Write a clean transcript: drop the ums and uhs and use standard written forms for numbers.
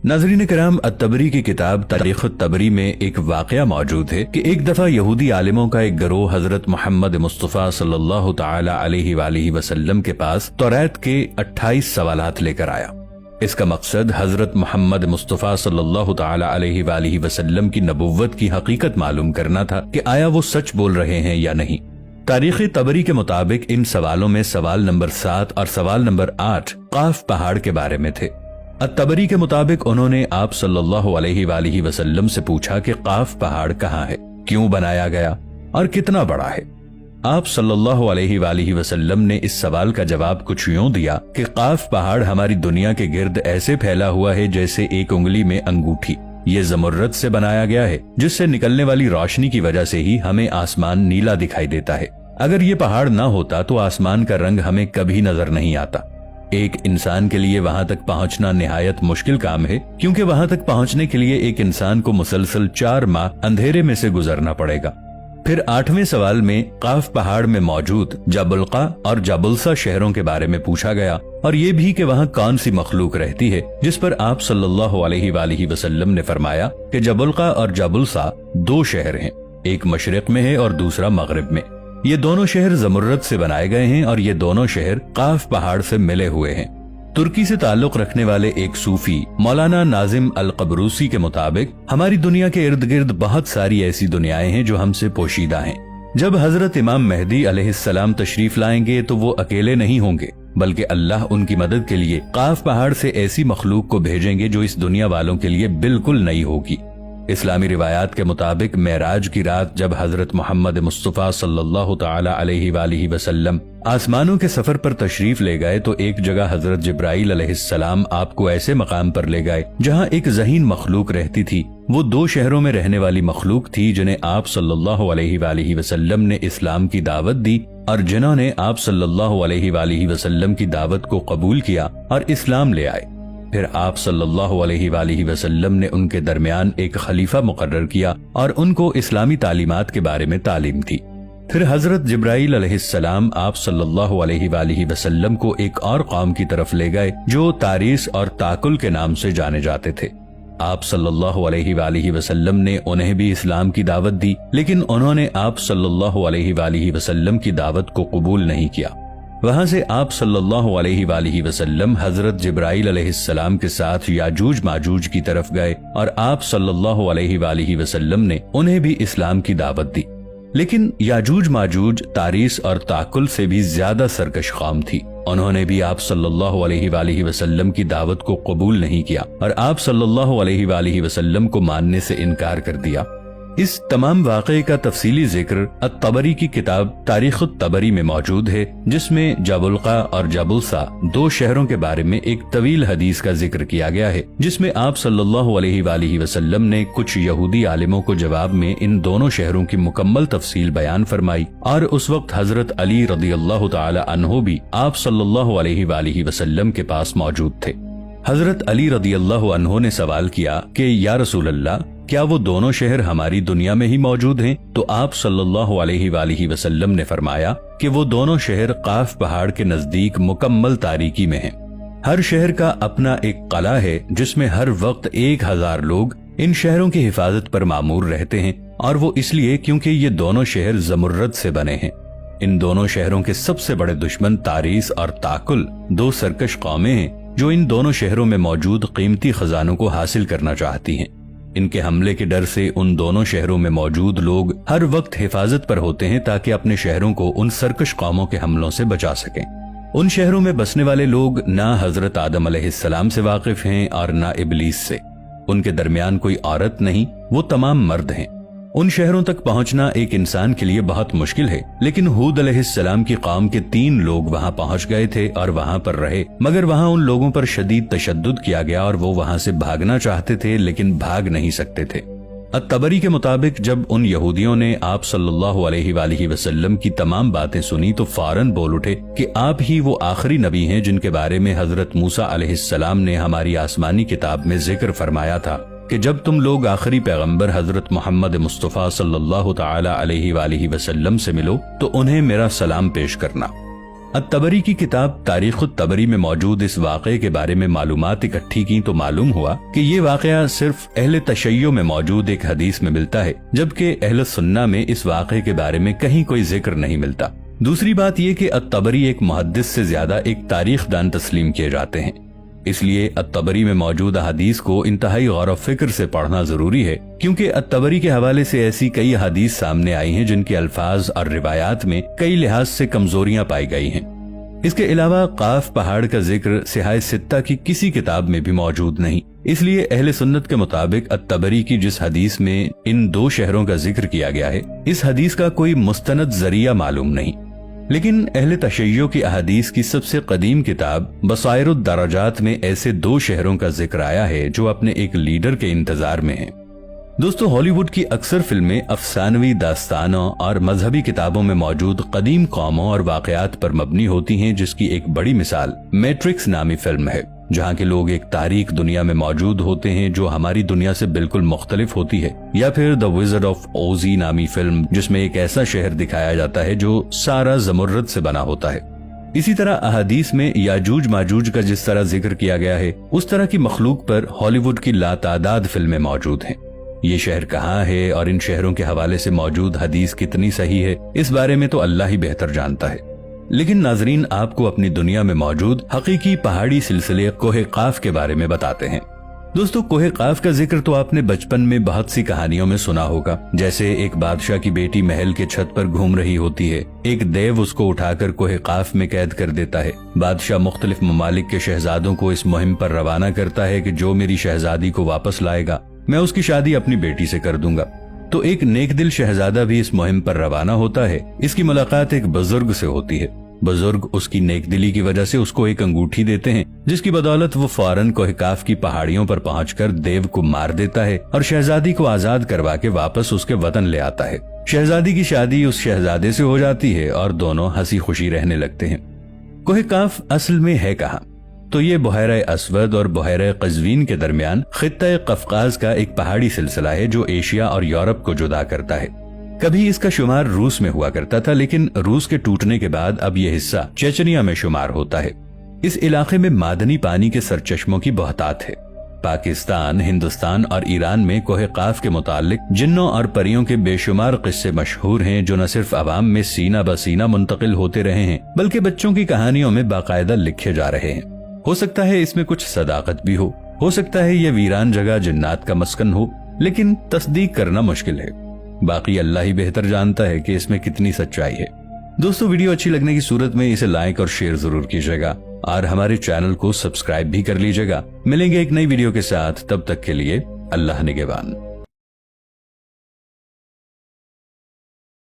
नाज़रीन करام, अत-तबरी की किताब तारीख़ अत-तबरी में एक वाक़या मौजूद है कि एक दफ़ा यहूदी आलिमों का एक गिरोह हज़रत मोहम्मद मुस्तफ़ा सल्लल्लाहु तआला अलैहि वसल्लम के पास तौरात के 28 सवालात लेकर आया। इसका मकसद हज़रत मोहम्मद मुस्तफ़ा सल्लल्लाहु तआला अलैहि वसल्लम की नबुव्वत की हकीकत मालूम करना था कि आया वो सच बोल रहे हैं या नहीं। तारीख़ तबरी के मुताबिक इन सवालों में सवाल नंबर 7 और सवाल नंबर 8 काफ पहाड़ के बारे में थे। अत-तबरी के मुताबिक उन्होंने आप सल्लल्लाहु अलैहि वसल्लम से पूछा कि काफ पहाड़ कहाँ है, क्यों बनाया गया और कितना बड़ा है। आप सल्लल्लाहु अलैहि वसल्लम ने इस सवाल का जवाब कुछ यूं दिया कि काफ पहाड़ हमारी दुनिया के गिर्द ऐसे फैला हुआ है जैसे एक उंगली में अंगूठी। ये ज़मुर्रद से बनाया गया है, जिससे निकलने वाली रोशनी की वजह से ही हमें आसमान नीला दिखाई देता है। अगर ये पहाड़ ना होता तो आसमान का रंग हमें कभी नजर नहीं आता। एक इंसान के लिए वहां तक पहुंचना निहायत मुश्किल काम है, क्योंकि वहां तक पहुंचने के लिए एक इंसान को मुसलसल 4 माह अंधेरे में से गुजरना पड़ेगा। फिर 8वें सवाल में काफ पहाड़ में मौजूद जबुल्का और जबुलसा शहरों के बारे में पूछा गया, और ये भी कि वहां कौन सी मखलूक रहती है, जिस पर आप सल्लल्लाहु अलैहि वसल्लम ने फरमाया कि जबुल्का और जबुलसा 2 शहर हैं, एक मशरिक में है और दूसरा मगरिब में। ये दोनों शहर ज़मुर्रद से बनाए गए हैं और ये दोनों शहर काफ पहाड़ से मिले हुए हैं। तुर्की से ताल्लुक रखने वाले एक सूफी मौलाना नाजिम अल-क़बरूसी के मुताबिक हमारी दुनिया के इर्द गिर्द बहुत सारी ऐसी दुनियाएं हैं जो हमसे पोशीदा हैं। जब हजरत इमाम मेहदी अलैहिस्सलाम तशरीफ लाएंगे तो वो अकेले नहीं होंगे, बल्कि अल्लाह उनकी मदद के लिए काफ पहाड़ से ऐसी मखलूक को भेजेंगे जो इस दुनिया वालों के लिए बिल्कुल नई होगी। इस्लामी रिवायात के मुताबिक मेराज की रात जब हजरत मोहम्मद मुस्तफ़ा सल्लल्लाहु तआला अलैहि वसल्लम आसमानों के सफर पर तशरीफ ले गए तो एक जगह हजरत जिब्राइल अलैहिस्सलाम आपको ऐसे मकाम पर ले गए जहां एक ज़हीन मखलूक रहती थी। वो 2 शहरों में रहने वाली मखलूक थी जिन्हें आप सल्लल्लाहु अलैहि वसल्लम ने इस्लाम की दावत दी और जिन्होंने आप सल्लल्लाहु अलैहि वसल्लम की दावत को कबूल किया और इस्लाम ले आए। फिर आप सल्लल्लाहु अलैहि वसल्लम ने उनके दरमियान एक खलीफा मुकर्रर किया और उनको इस्लामी तालीमात के बारे में तालीम दी। फिर हजरत जिब्राइल अलैहिस्सलाम आप सल्लल्लाहु अलैहि वसल्लम को एक और कौम की तरफ ले गए जो तारीस और ताकुल के नाम से जाने जाते थे। आप सल्लल्लाहु अलैहि वसल्लम ने उन्हें भी इस्लाम की दावत दी, लेकिन उन्होंने आप सल्लल्लाहु अलैहि वसल्लम की दावत को कबूल नहीं किया। वहां से आप सल्लल्लाहु अलैहि वसल्लम हजरत जिब्राइल अलैहिस्सलाम के साथ याजूज माजूज की तरफ गए और आप सल्लल्लाहु अलैहि वसल्लम ने उन्हें भी इस्लाम की दावत दी। लेकिन याजूज माजूज तारीस और ताकुल से भी ज्यादा सरकश कौम थी। उन्होंने भी आप सल्लल्लाहु अलैहि वसल्लम की दावत को कबूल नहीं किया और आप सल्लल्लाहु अलैहि वसल्लम को मानने से इनकार कर दिया। इस तमाम वाक़े का तफसीली जिक्र अत-तबरी की किताब तारीख़ अत-तबरी में मौजूद है, जिसमें जबुल्का और जबुलसा 2 शहरों के बारे में एक तवील हदीस का जिक्र किया गया है, जिसमें आप सल्लल्लाहु अलैहि वसल्लम ने कुछ यहूदी आलिमों को जवाब में इन दोनों शहरों की मुकम्मल तफसील बयान फरमाई। और उस वक्त हजरत अली रज़ियल्लाहु ताला अन्हु भी आप सल्लल्लाहु अलैहि वसल्लम के पास मौजूद थे। हजरत अली रज़ियल्लाहु अन्हु ने सवाल किया कि या रसूल अल्लाह, क्या वो दोनों शहर हमारी दुनिया में ही मौजूद हैं? तो आप सल्लल्लाहु अलैहि वसल्लम ने फरमाया कि वो दोनों शहर काफ पहाड़ के नजदीक मुकम्मल तारीकी में हैं। हर शहर का अपना एक कला है जिसमें हर वक्त 1000 लोग इन शहरों की हिफाजत पर मामूर रहते हैं, और वो इसलिए क्योंकि ये दोनों शहर ज़मुर्रद से बने हैं। इन दोनों शहरों के सबसे बड़े दुश्मन तारीस और ताकुल 2 सरकश कौमें हैं जो इन दोनों शहरों में मौजूद कीमती खजानों को हासिल करना चाहती हैं। इनके हमले के डर से उन दोनों शहरों में मौजूद लोग हर वक्त हिफाजत पर होते हैं ताकि अपने शहरों को उन सरकश कौमों के हमलों से बचा सकें। उन शहरों में बसने वाले लोग ना हजरत आदम अलैहिस्सलाम से वाकिफ हैं और ना इबलीस से। उनके दरमियान कोई औरत नहीं, वो तमाम मर्द हैं। उन शहरों तक पहुंचना एक इंसान के लिए बहुत मुश्किल है, लेकिन हूद अलैहिस्सलाम की कौम के 3 लोग वहां पहुंच गए थे और वहां पर रहे, मगर वहां उन लोगों पर शदीद तशद्दुद किया गया और वो वहां से भागना चाहते थे लेकिन भाग नहीं सकते थे। अत-तबरी के मुताबिक जब उन यहूदियों ने आप सल्लल्लाहु अलैहि वसल्लम की तमाम बातें सुनी तो फौरन बोल उठे कि आप ही वो आखिरी नबी हैं जिनके बारे में हजरत मूसा अलैहिस्सलाम ने हमारी आसमानी किताब में जिक्र फरमाया था कि जब तुम लोग आखिरी पैगंबर हजरत मोहम्मद मुस्तफ़ा सल्लल्लाहु तआला अलैहि वसल्लम से मिलो तो उन्हें मेरा सलाम पेश करना। अत-तबरी की किताब तारीख़-उत-तबरी में मौजूद इस वाक़े के बारे में मालूमात इकट्ठी की तो मालूम हुआ कि ये वाक़या सिर्फ अहले तशय्यो में मौजूद एक हदीस में मिलता है, जबकि अहले सुन्ना में इस वाक़े के बारे में कहीं कोई जिक्र नहीं मिलता। दूसरी बात यह कि अत-तबरी एक मुहद्दिस से ज्यादा एक तारीखदान तस्लीम किए जाते हैं, इसलिए अत-तबरी में मौजूद हदीस को इंतहाई गौर व फिक्र से पढ़ना जरूरी है, क्योंकि अत-तबरी के हवाले से ऐसी कई हदीस सामने आई हैं जिनके अल्फाज और रिवायात में कई लिहाज से कमजोरियां पाई गई हैं। इसके अलावा काफ पहाड़ का जिक्र सिहाह सित्ता की किसी किताब में भी मौजूद नहीं, इसलिए अहले सुन्नत के मुताबिक अत-तबरी की जिस हदीस में इन 2 शहरों का जिक्र किया गया है, इस हदीस का कोई मुस्तनद जरिया मालूम नहीं। लेकिन अहले तशय्यो की अहादीस की सबसे कदीम किताब बसाइरुद दराजात में ऐसे 2 शहरों का जिक्र आया है जो अपने एक लीडर के इंतजार में हैं। दोस्तों, हॉलीवुड की अक्सर फिल्में अफसानवी दास्तानों और मजहबी किताबों में मौजूद कदीम कौमों और वाकयात पर मबनी होती हैं, जिसकी एक बड़ी मिसाल मैट्रिक्स नामी फिल्म है, जहाँ के लोग एक तारीख दुनिया में मौजूद होते हैं जो हमारी दुनिया से बिल्कुल मुख्तलिफ होती है। या फिर द विज़र्ड ऑफ ओज़ी नामी फिल्म, जिसमें एक ऐसा शहर दिखाया जाता है जो सारा ज़मुर्रद से बना होता है। इसी तरह अहादीस में याजूज माजूज का जिस तरह जिक्र किया गया है, उस तरह की मखलूक पर हॉलीवुड की लातादाद फिल्में मौजूद हैं। ये शहर कहाँ है और इन शहरों के हवाले से मौजूद हदीस कितनी सही है, इस बारे में तो अल्लाह ही बेहतर जानता है। लेकिन नाजरीन, आपको अपनी दुनिया में मौजूद हकीकी पहाड़ी सिलसिले कोहे काफ के बारे में बताते हैं। दोस्तों, कोहे काफ का जिक्र तो आपने बचपन में बहुत सी कहानियों में सुना होगा, जैसे एक बादशाह की बेटी महल के छत पर घूम रही होती है, एक देव उसको उठाकर कोहे काफ में कैद कर देता है। बादशाह मुख्तलिफ ममालिक के शहजादों को इस मुहिम पर रवाना करता है कि जो मेरी शहजादी को वापस लाएगा, मैं उसकी शादी अपनी बेटी से कर दूंगा। तो एक नेकदिल शहजादा भी इस मुहिम पर रवाना होता है। इसकी मुलाकात एक बुजुर्ग से होती है। बुजुर्ग उसकी नेकदिली की वजह से उसको एक अंगूठी देते हैं, जिसकी बदौलत वो फौरन कोहकाफ की पहाड़ियों पर पहुंचकर देव को मार देता है और शहजादी को आजाद करवा के वापस उसके वतन ले आता है। शहजादी की शादी उस शहजादे से हो जाती है और दोनों हंसी खुशी रहने लगते हैं। कोहकाफ असल में है कहाँ? तो ये बुहैरा अस्वद और बुहैरा कज़वीन के दरमियान खित्ता कफकाज का एक पहाड़ी सिलसिला है जो एशिया और यूरोप को जुदा करता है। कभी इसका शुमार रूस में हुआ करता था, लेकिन रूस के टूटने के बाद अब यह हिस्सा चेचनिया में शुमार होता है। इस इलाके में मादनी पानी के सरचश्मों की बहुतात है। पाकिस्तान, हिंदुस्तान और ईरान में कोहे काफ के मुतालिक जिन्नों और परियों के बेशुमार किस्से मशहूर हैं, जो न सिर्फ अवाम में सीना बसीना मुंतकिल होते रहे हैं, बल्कि बच्चों की कहानियों में बाकायदा लिखे जा रहे हैं। हो सकता है इसमें कुछ सदाकत भी हो सकता है ये वीरान जगह जिन्नात का मस्कन हो, लेकिन तस्दीक करना मुश्किल है। बाकी अल्लाह ही बेहतर जानता है कि इसमें कितनी सच्चाई है। दोस्तों, वीडियो अच्छी लगने की सूरत में इसे लाइक और शेयर जरूर कीजिएगा और हमारे चैनल को सब्सक्राइब भी कर लीजिएगा। मिलेंगे एक नई वीडियो के साथ, तब तक के लिए अल्लाह निगहबान।